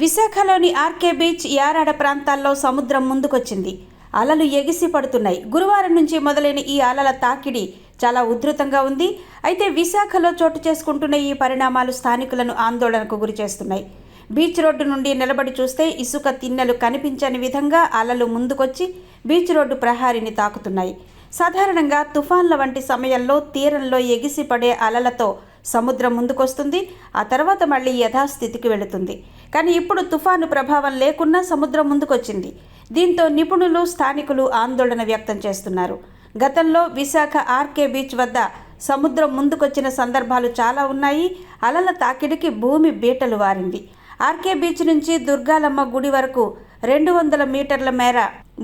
విశాఖలోని RK beach, Yarada ప్రాంతాల్లో సముద్రం ముందుకొచ్చింది. అలలు ఎగిసి పడుతున్నాయి. గురువారం నుంచి మొదలైన ఈ అలల తాకిడి చాలా ఉధృతంగా ఉంది. అయితే విశాఖలో చోటు చేసుకుంటున్న ఈ పరిణామాలు స్థానికులను ఆందోళనకు గురిచేస్తున్నాయి. బీచ్ రోడ్డు నుండి నిలబడి చూస్తే ఇసుక తిన్నెలు కనిపించని విధంగా అలలు ముందుకొచ్చి బీచ్ రోడ్డు ప్రహారీని తాకుతున్నాయి. సాధారణంగా తుఫాన్ల వంటి సమయంలో తీరంలో ఎగిసిపడే అలలతో సముద్రం ముందుకొస్తుంది. ఆ తర్వాత మళ్ళీ యథాస్థితికి వెళుతుంది. కానీ ఇప్పుడు తుఫాను ప్రభావం లేకున్నా సముద్రం ముందుకొచ్చింది. దీంతో నిపుణులు, స్థానికులు ఆందోళన వ్యక్తం చేస్తున్నారు. గతంలో విశాఖ ఆర్కే బీచ్ వద్ద సముద్రం ముందుకొచ్చిన సందర్భాలు చాలా ఉన్నాయి. అలల తాకిడికి భూమి బీటలు వారింది. ఆర్కే బీచ్ నుంచి దుర్గాలమ్మ గుడి వరకు 200 మీటర్ల మేర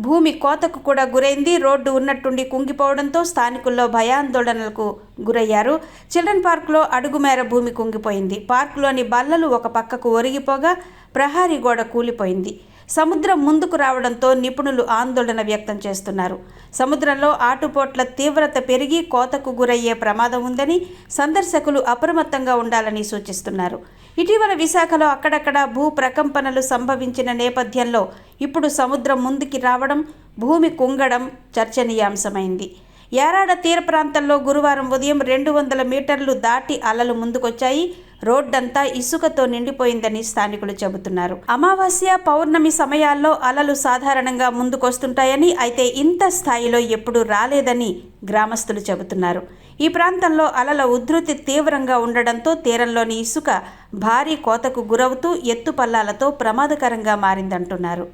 భూమి కోతకు కూడా గురైంది. రోడ్డు ఉన్నట్టుండి కుంగిపోవడంతో స్థానికుల్లో భయాందోళనలకు గురయ్యారు. చిల్డ్రన్ పార్క్లో అడుగు మేర భూమి కుంగిపోయింది. పార్కులోని బల్లలు ఒక పక్కకు ఒరిగిపోగా ప్రహారీ గోడ కూలిపోయింది. సముద్రం ముందుకు రావడంతో నిపుణులు ఆందోళన వ్యక్తం చేస్తున్నారు. సముద్రంలో ఆటుపోట్ల తీవ్రత పెరిగి కోతకు గురయ్యే ప్రమాదం ఉందని, సందర్శకులు అప్రమత్తంగా ఉండాలని సూచిస్తున్నారు. ఇటీవల విశాఖలో అక్కడక్కడ భూ ప్రకంపనలు సంభవించిన నేపథ్యంలో ఇప్పుడు సముద్రం ముందుకి రావడం, భూమి కుంగడం చర్చనీయాంశమైంది. యారాడ తీర ప్రాంతంలో గురువారం ఉదయం 200 మీటర్లు దాటి అలలు ముందుకొచ్చాయి. రోడ్డంతా ఇసుకతో నిండిపోయిందని స్థానికులు చెబుతున్నారు. అమావాస్య, పౌర్ణమి సమయాల్లో అలలు సాధారణంగా ముందుకొస్తుంటాయని, అయితే ఇంత స్థాయిలో ఎప్పుడూ రాలేదని గ్రామస్తులు చెబుతున్నారు. ఈ ప్రాంతంలో అలల ఉధృతి తీవ్రంగా ఉండడంతో తీరంలోని ఇసుక భారీ కోతకు గురవుతూ ఎత్తుపల్లాలతో ప్రమాదకరంగా మారిందంటున్నారు.